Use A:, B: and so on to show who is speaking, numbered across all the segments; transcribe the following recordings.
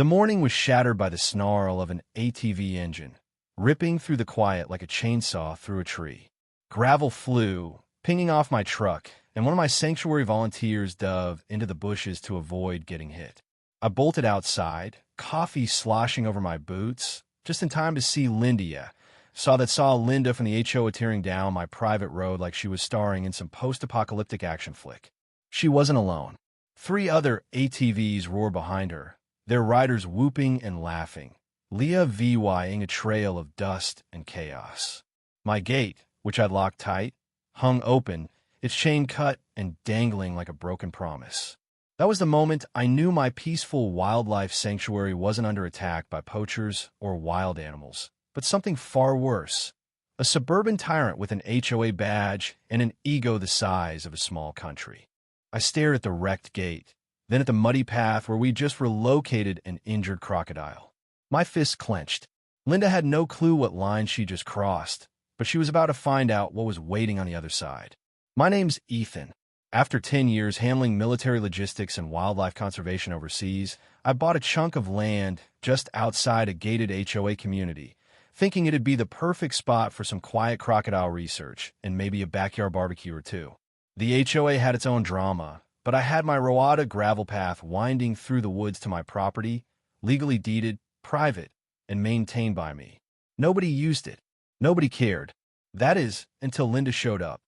A: The morning was shattered by the snarl of an ATV engine, ripping through the quiet like a chainsaw through a tree. Gravel flew, pinging off my truck, and one of my sanctuary volunteers dove into the bushes to avoid getting hit. I bolted outside, coffee sloshing over my boots, just in time to see Linda. Saw Linda from the HOA tearing down my private road like she was starring in some post-apocalyptic action flick. She wasn't alone. 3 other ATVs roared behind her, their riders whooping and laughing, Leah VYing a trail of dust and chaos. My gate, which I'd locked tight, hung open, its chain cut and dangling like a broken promise. That was the moment I knew my peaceful wildlife sanctuary wasn't under attack by poachers or wild animals, but something far worse. A suburban tyrant with an HOA badge and an ego the size of a small country. I stared at the wrecked gate, then at the muddy path where we just relocated an injured crocodile. My fists clenched. Linda had no clue what line she just crossed, but she was about to find out what was waiting on the other side. My name's Ethan. After 10 years handling military logistics and wildlife conservation overseas, I bought a chunk of land just outside a gated HOA community, thinking it'd be the perfect spot for some quiet crocodile research and maybe a backyard barbecue or two. The HOA had its own drama, but I had my Roata gravel path winding through the woods to my property, legally deeded, private, and maintained by me. Nobody used it. Nobody cared. That is, until Linda showed up.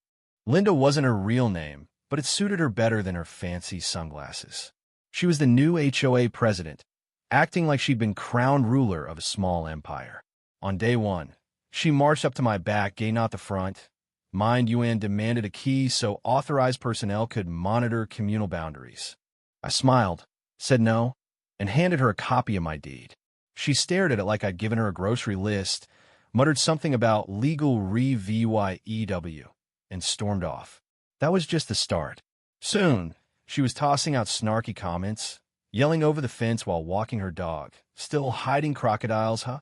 A: Linda wasn't her real name, but it suited her better than her fancy sunglasses. She was the new HOA president, acting like she'd been crowned ruler of a small empire. On day 1, she marched up to my back gate, not the front. Mind you, and demanded a key so authorized personnel could monitor communal boundaries. I smiled, said no, and handed her a copy of my deed. She stared at it like I'd given her a grocery list, muttered something about legal re-VYEW, and stormed off. That was just the start. Soon, she was tossing out snarky comments, yelling over the fence while walking her dog. Still hiding crocodiles, huh?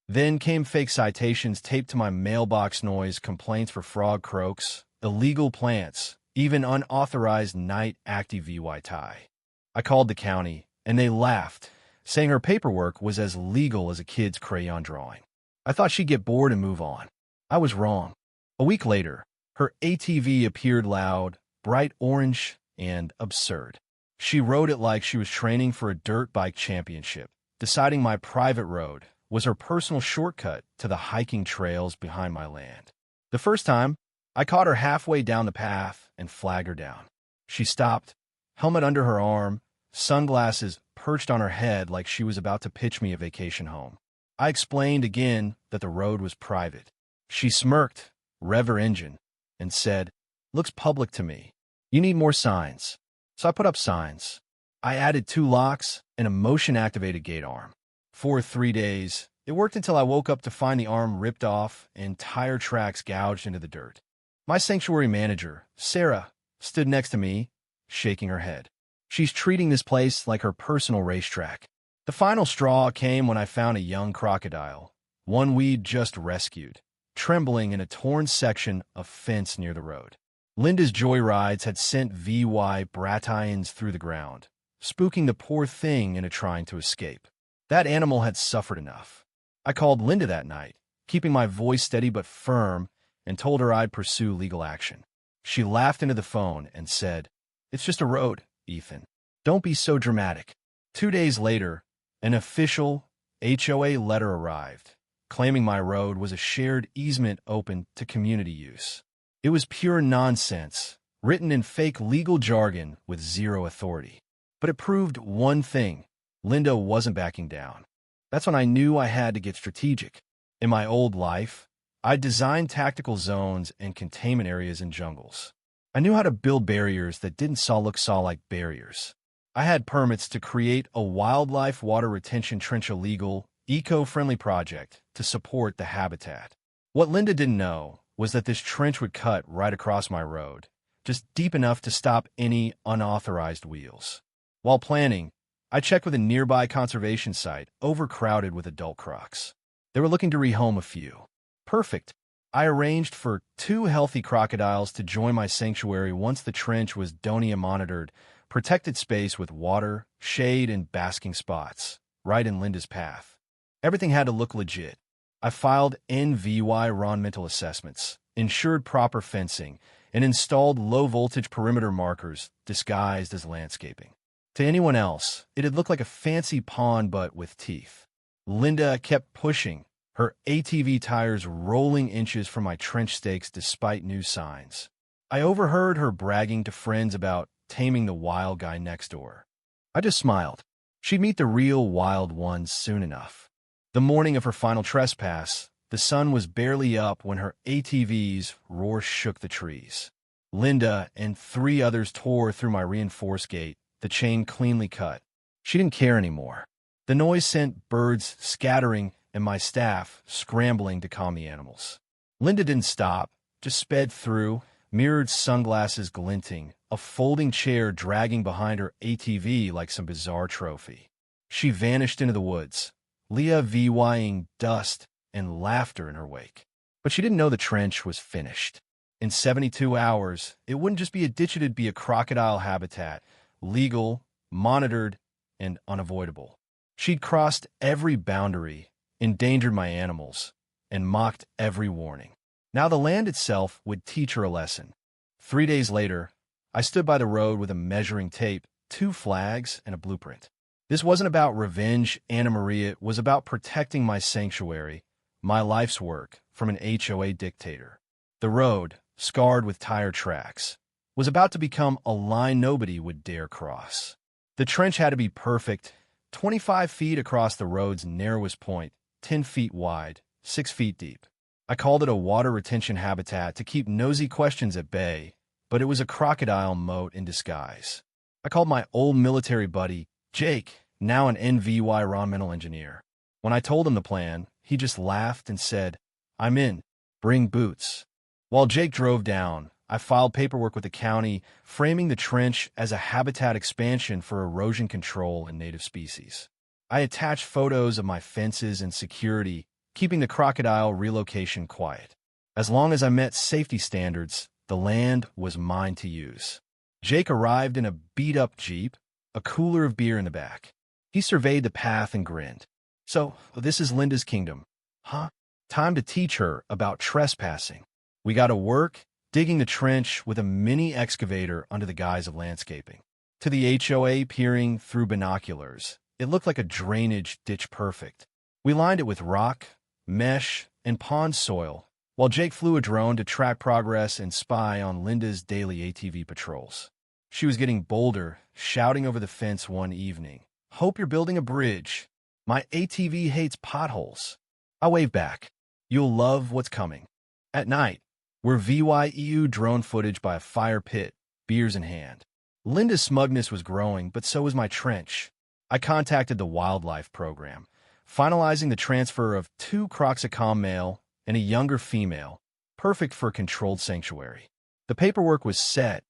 A: Then came fake citations taped to my mailbox, noise complaints for frog croaks, illegal plants, even unauthorized night active VY tie. I called the county, and they laughed, saying her paperwork was as legal as a kid's crayon drawing. I thought she'd get bored and move on. I was wrong. A week later, her ATV appeared loud, bright orange, and absurd. She rode it like she was training for a dirt bike championship, deciding my private road was her personal shortcut to the hiking trails behind my land. The first time, I caught her halfway down the path and flagged her down. She stopped, helmet under her arm, sunglasses perched on her head like she was about to pitch me a vacation home. I explained again that the road was private. She smirked, rev her engine, and said, "Looks public to me. You need more signs." So I put up signs. I added 2 locks and a motion-activated gate arm. For 3 days, it worked until I woke up to find the arm ripped off and tire tracks gouged into the dirt. My sanctuary manager, Sarah, stood next to me, shaking her head. She's treating this place like her personal racetrack. The final straw came when I found a young crocodile, one we'd just rescued, trembling in a torn section of fence near the road. Linda's joyrides had sent VY brattines through the ground, spooking the poor thing into trying to escape. That animal had suffered enough. I called Linda that night, keeping my voice steady but firm, and told her I'd pursue legal action. She laughed into the phone and said, "It's just a road, Ethan. Don't be so dramatic." 2 days later, an official HOA letter arrived, claiming my road was a shared easement open to community use. It was pure nonsense, written in fake legal jargon with zero authority. But it proved one thing: Linda wasn't backing down. That's when I knew I had to get strategic. In my old life, I designed tactical zones and containment areas in jungles. I knew how to build barriers that didn't look like barriers. I had permits to create a wildlife water retention trench, a legal, eco-friendly project to support the habitat. What Linda didn't know was that this trench would cut right across my road, just deep enough to stop any unauthorized wheels. While planning, I checked with a nearby conservation site, overcrowded with adult crocs. They were looking to rehome a few. Perfect. I arranged for 2 healthy crocodiles to join my sanctuary once the trench was DONIA monitored, protected space with water, shade, and basking spots. right in Linda's path. Everything had to look legit. I filed NVY environmental assessments, ensured proper fencing, and installed low-voltage perimeter markers disguised as landscaping. To anyone else, it had looked like a fancy pond but with teeth. Linda kept pushing, her ATV tires rolling inches from my trench stakes despite new signs. I overheard her bragging to friends about taming the wild guy next door. I just smiled. She'd meet the real wild ones soon enough. The morning of her final trespass, the sun was barely up when her ATV's roar shook the trees. Linda and 3 others tore through my reinforced gate, the chain cleanly cut. She didn't care anymore. The noise sent birds scattering and my staff scrambling to calm the animals. Linda didn't stop, just sped through, mirrored sunglasses glinting, a folding chair dragging behind her ATV like some bizarre trophy. She vanished into the woods, Leah VYing dust and laughter in her wake. But she didn't know the trench was finished. In 72 hours, it wouldn't just be a ditch, it'd be a crocodile habitat, legal, monitored, and unavoidable. She'd crossed every boundary, endangered my animals, and mocked every warning. Now the land itself would teach her a lesson. 3 days later, I stood by the road with a measuring tape, 2 flags, and a blueprint. This wasn't about revenge, Anna Maria. It was about protecting my sanctuary, my life's work, from an HOA dictator. The road, scarred with tire tracks, was about to become a line nobody would dare cross. The trench had to be perfect, 25 feet across the road's narrowest point, 10 feet wide, 6 feet deep. I called it a water retention habitat to keep nosy questions at bay, but it was a crocodile moat in disguise. I called my old military buddy, Jake, now an NVY environmental engineer. When I told him the plan, he just laughed and said, "I'm in. Bring boots." While Jake drove down, I filed paperwork with the county, framing the trench as a habitat expansion for erosion control and native species. I attached photos of my fences and security, keeping the crocodile relocation quiet. As long as I met safety standards, the land was mine to use. Jake arrived in a beat-up Jeep, a cooler of beer in the back. He surveyed the path and grinned. "So, this is Linda's kingdom, huh? Time to teach her about trespassing." We got to work, digging the trench with a mini excavator under the guise of landscaping. To the HOA peering through binoculars, it looked like a drainage ditch perfect. We lined it with rock, mesh, and pond soil, while Jake flew a drone to track progress and spy on Linda's daily ATV patrols. She was getting bolder, shouting over the fence one evening, "Hope you're building a bridge. My ATV hates potholes." I waved back. "You'll love what's coming." At night, we're VYEU drone footage by a fire pit, beers in hand. Linda's smugness was growing, but so was my trench. I contacted the wildlife program, finalizing the transfer of 2 Croxicom male and a younger female, perfect for a controlled sanctuary. The paperwork was set.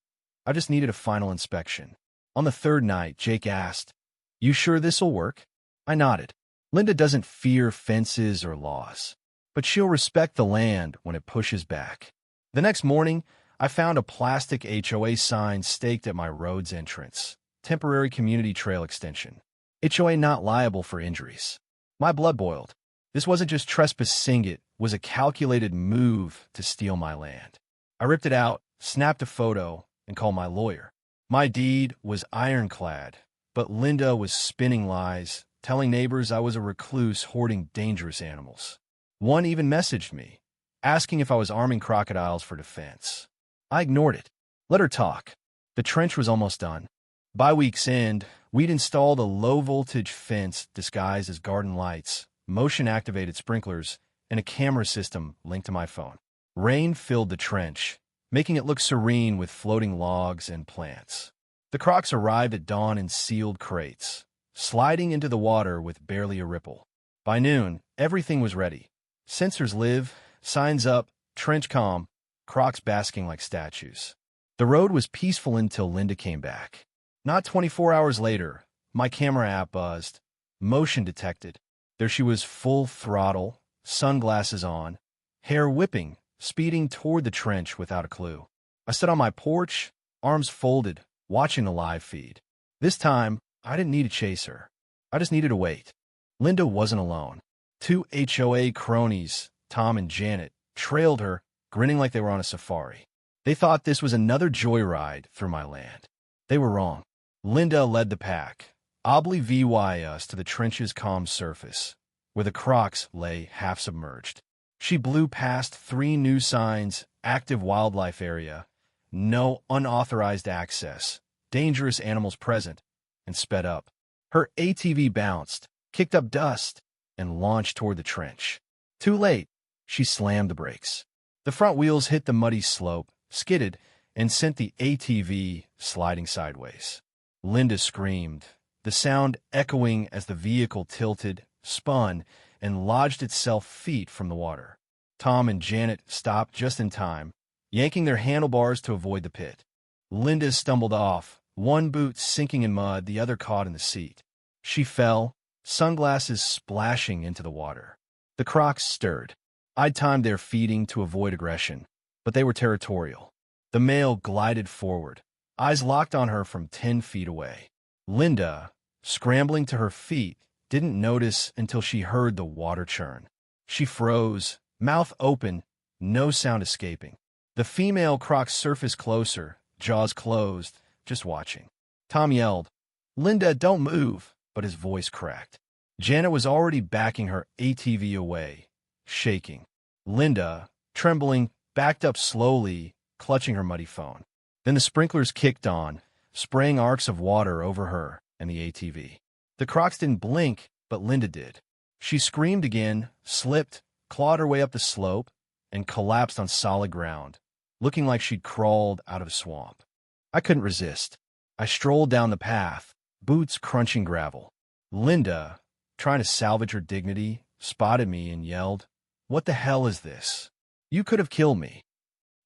A: I just needed a final inspection. On the 3rd night, Jake asked, "You sure this'll work?" I nodded. Linda doesn't fear fences or laws, but she'll respect the land when it pushes back. The next morning, I found a plastic HOA sign staked at my road's entrance. Temporary community trail extension. HOA not liable for injuries. My blood boiled. This wasn't just trespassing, it was a calculated move to steal my land. I ripped it out, snapped a photo, and called my lawyer. My deed was ironclad, but Linda was spinning lies, telling neighbors I was a recluse hoarding dangerous animals. One even messaged me, asking if I was arming crocodiles for defense. I ignored it. Let her talk. The trench was almost done. By week's end, we'd installed a low-voltage fence disguised as garden lights, motion-activated sprinklers, and a camera system linked to my phone. Rain filled the trench, making it look serene with floating logs and plants. The crocs arrived at dawn in sealed crates, sliding into the water with barely a ripple. By noon, everything was ready. Sensors live, signs up, trench calm, crocs basking like statues. The road was peaceful until Linda came back. Not 24 hours later, my camera app buzzed. Motion detected. There she was, full throttle, sunglasses on, hair whipping, speeding toward the trench without a clue. I stood on my porch, arms folded, watching the live feed. This time, I didn't need to chase her. I just needed to wait. Linda wasn't alone. Two HOA cronies, Tom and Janet, trailed her, grinning like they were on a safari. They thought this was another joyride through my land. They were wrong. Linda led the pack, obliquely VY us to the trench's calm surface, where the Crocs lay half-submerged. She blew past 3 new signs, active wildlife area, no unauthorized access, dangerous animals present, and sped up. Her ATV bounced, kicked up dust, and launched toward the trench. Too late, she slammed the brakes. The front wheels hit the muddy slope, skidded, and sent the ATV sliding sideways. Linda screamed, the sound echoing as the vehicle tilted, spun, and lodged itself feet from the water. Tom and Janet stopped just in time, yanking their handlebars to avoid the pit. Linda stumbled off, one boot sinking in mud, the other caught in the seat. She fell, sunglasses splashing into the water. The Crocs stirred. I'd timed their feeding to avoid aggression, but they were territorial. The male glided forward, eyes locked on her from 10 feet away. Linda, scrambling to her feet, didn't notice until she heard the water churn. She froze, mouth open, no sound escaping. The female Croc surfaced closer, jaws closed, just watching. Tom yelled, "Linda, don't move," but his voice cracked. Janet was already backing her ATV away, shaking. Linda, trembling, backed up slowly, clutching her muddy phone. Then the sprinklers kicked on, spraying arcs of water over her and the ATV. The Crocs didn't blink, but Linda did. She screamed again, slipped, clawed her way up the slope, and collapsed on solid ground, looking like she'd crawled out of a swamp. I couldn't resist. I strolled down the path, boots crunching gravel. Linda, trying to salvage her dignity, spotted me and yelled, "What the hell is this? You could have killed me."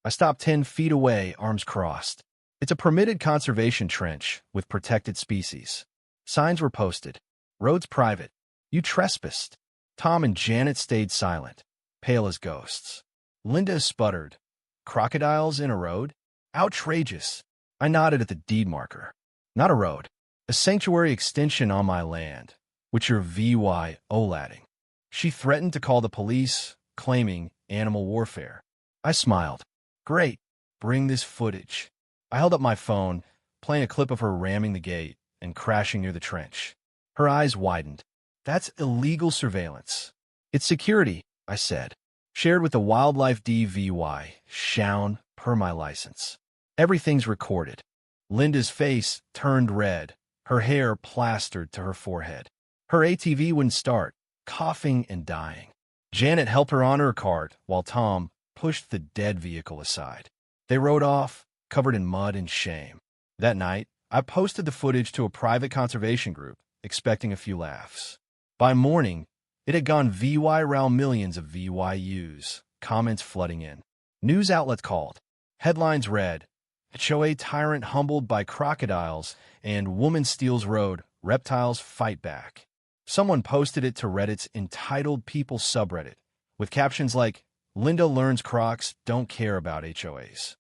A: I stopped 10 feet away, arms crossed. It's a permitted conservation trench with protected species. Signs were posted. Roads private. You trespassed. Tom and Janet stayed silent, pale as ghosts. Linda sputtered, "Crocodiles in a road? Outrageous." I nodded at the deed marker. Not a road. A sanctuary extension on my land, which you're VY-OLATing. She threatened to call the police, claiming animal warfare. I smiled. Great. Bring this footage. I held up my phone, playing a clip of her ramming the gate and crashing near the trench. Her eyes widened. That's illegal surveillance. It's security, I said. Shared with the Wildlife DVY, shown per my license. Everything's recorded. Linda's face turned red, her hair plastered to her forehead. Her ATV wouldn't start, coughing and dying. Janet helped her onto her cart, while Tom pushed the dead vehicle aside. They rode off, covered in mud and shame. That night, I posted the footage to a private conservation group, expecting a few laughs. By morning, it had gone VY around millions of VYUs, comments flooding in. News outlets called. Headlines read, "HOA tyrant humbled by crocodiles," and "Woman steals road, reptiles fight back." Someone posted it to Reddit's entitled People subreddit, with captions like, "Linda learns Crocs don't care about HOAs."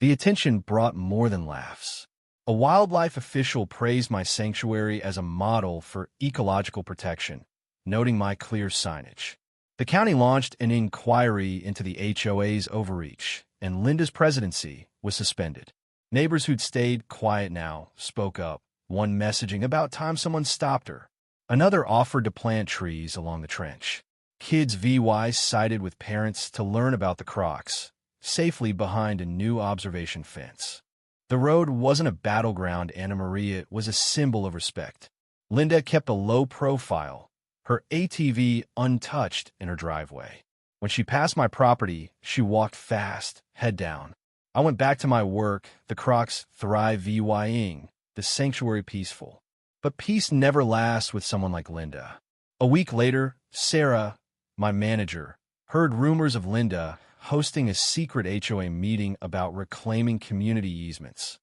A: The attention brought more than laughs. A wildlife official praised my sanctuary as a model for ecological protection, noting my clear signage. The county launched an inquiry into the HOA's overreach, and Linda's presidency was suspended. Neighbors who'd stayed quiet now spoke up, one messaging about time someone stopped her. Another offered to plant trees along the trench. Kids VY sided with parents to learn about the Crocs, safely behind a new observation fence. The road wasn't a battleground, Anna Maria, it was a symbol of respect. Linda kept a low profile, her ATV untouched in her driveway. When she passed my property, she walked fast, head down. I went back to my work, the Crocs thrive VYing, the sanctuary peaceful. But peace never lasts with someone like Linda. A week later, Sarah, my manager, heard rumors of Linda hosting a secret HOA meeting about reclaiming community easements.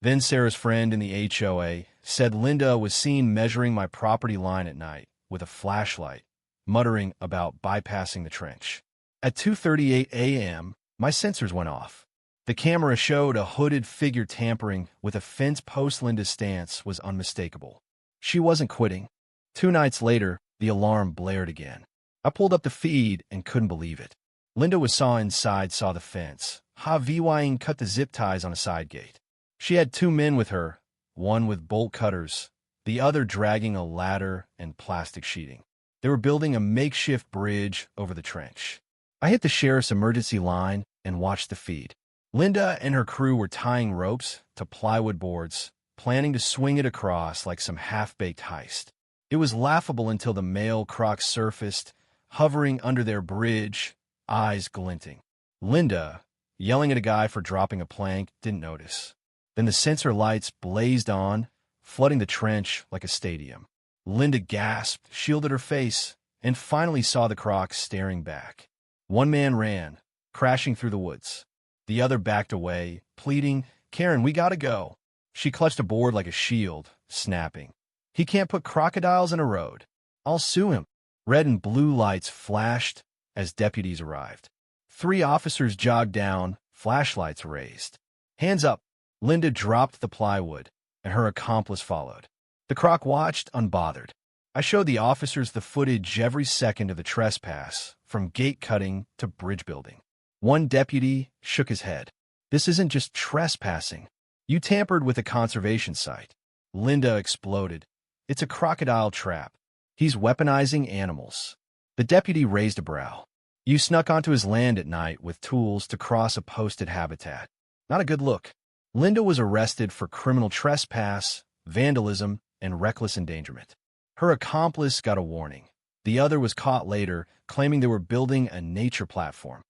A: Then Sarah's friend in the HOA said Linda was seen measuring my property line at night with a flashlight, muttering about bypassing the trench. At 2:38 a.m., my sensors went off. The camera showed a hooded figure tampering with a fence post. Linda's stance was unmistakable. She wasn't quitting. 2 nights later, The alarm blared again. I pulled up the feed and couldn't believe it. Linda was saw the fence. VYing cut the zip ties on a side gate. She had 2 men with her, one with bolt cutters, the other dragging a ladder and plastic sheeting. They were building a makeshift bridge over the trench. I hit the sheriff's emergency line and watched the feed. Linda and her crew were tying ropes to plywood boards, planning to swing it across like some half-baked heist. It was laughable until the male croc surfaced, hovering under their bridge, eyes glinting. Linda, yelling at a guy for dropping a plank, didn't notice. Then the sensor lights blazed on, flooding the trench like a stadium. Linda gasped, shielded her face, and finally saw the croc staring back. One man ran, crashing through the woods. The other backed away, pleading, "Karen, we gotta go." She clutched a board like a shield, snapping. "He can't put crocodiles in a road. I'll sue him." Red and blue lights flashed as deputies arrived. 3 officers jogged down, flashlights raised. "Hands up!" Linda dropped the plywood, and her accomplice followed. The croc watched, unbothered. I showed the officers the footage every second of the trespass, from gate cutting to bridge building. One deputy shook his head. "This isn't just trespassing. You tampered with a conservation site." Linda exploded. "It's a crocodile trap. He's weaponizing animals." The deputy raised a brow. "You snuck onto his land at night with tools to cross a posted habitat. Not a good look." Linda was arrested for criminal trespass, vandalism, and reckless endangerment. Her accomplice got a warning. The other was caught later, claiming they were building a nature platform.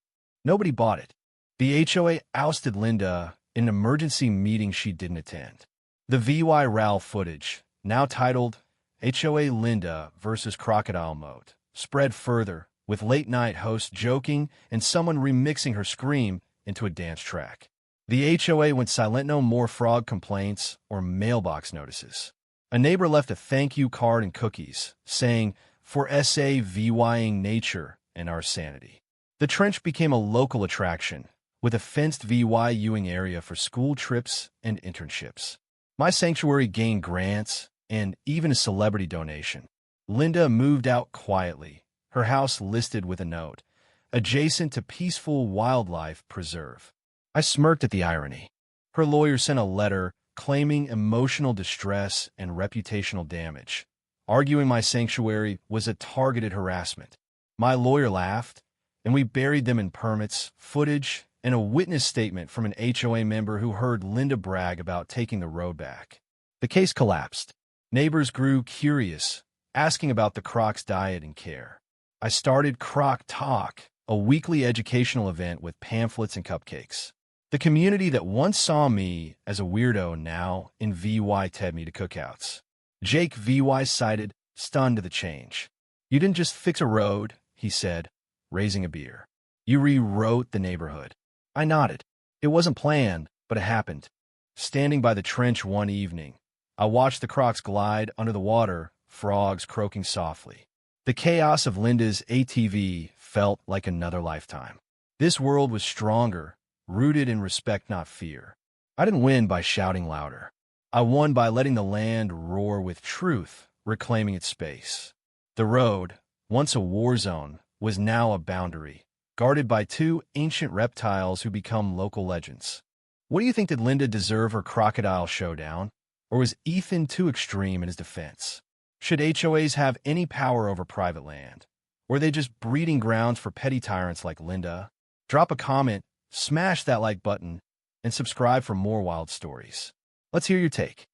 A: Nobody bought it. The HOA ousted Linda in an emergency meeting she didn't attend. The VY RAL footage, now titled HOA Linda vs. Crocodile Mode, spread further, with late-night hosts joking and someone remixing her scream into a dance track. The HOA went silent. No more frog complaints or mailbox notices. A neighbor left a thank you card and cookies, saying, "For VYing nature and our sanity." The trench became a local attraction, with a fenced VYUing area for school trips and internships. My sanctuary gained grants and even a celebrity donation. Linda moved out quietly, her house listed with a note, "Adjacent to peaceful wildlife preserve." I smirked at the irony. Her lawyer sent a letter claiming emotional distress and reputational damage, arguing my sanctuary was a targeted harassment. My lawyer laughed, and we buried them in permits, footage, and a witness statement from an HOA member who heard Linda brag about taking the road back. The case collapsed. Neighbors grew curious, asking about the croc's diet and care. I started Croc Talk, a weekly educational event with pamphlets and cupcakes. The community that once saw me as a weirdo now in VY me to cookouts. Jake VY cited, stunned to the change. "You didn't just fix a road," he said, raising a beer. "You rewrote the neighborhood." I nodded. It wasn't planned, but it happened. Standing by the trench one evening, I watched the crocs glide under the water, frogs croaking softly. The chaos of Linda's ATV felt like another lifetime. This world was stronger, rooted in respect, not fear. I didn't win by shouting louder. I won by letting the land roar with truth, reclaiming its space. The road, once a war zone, was now a boundary, guarded by 2 ancient reptiles who become local legends. What do you think? Did Linda deserve her crocodile showdown? Or was Ethan too extreme in his defense? Should HOAs have any power over private land? Or are they just breeding grounds for petty tyrants like Linda? Drop a comment, smash that like button, and subscribe for more wild stories. Let's hear your take.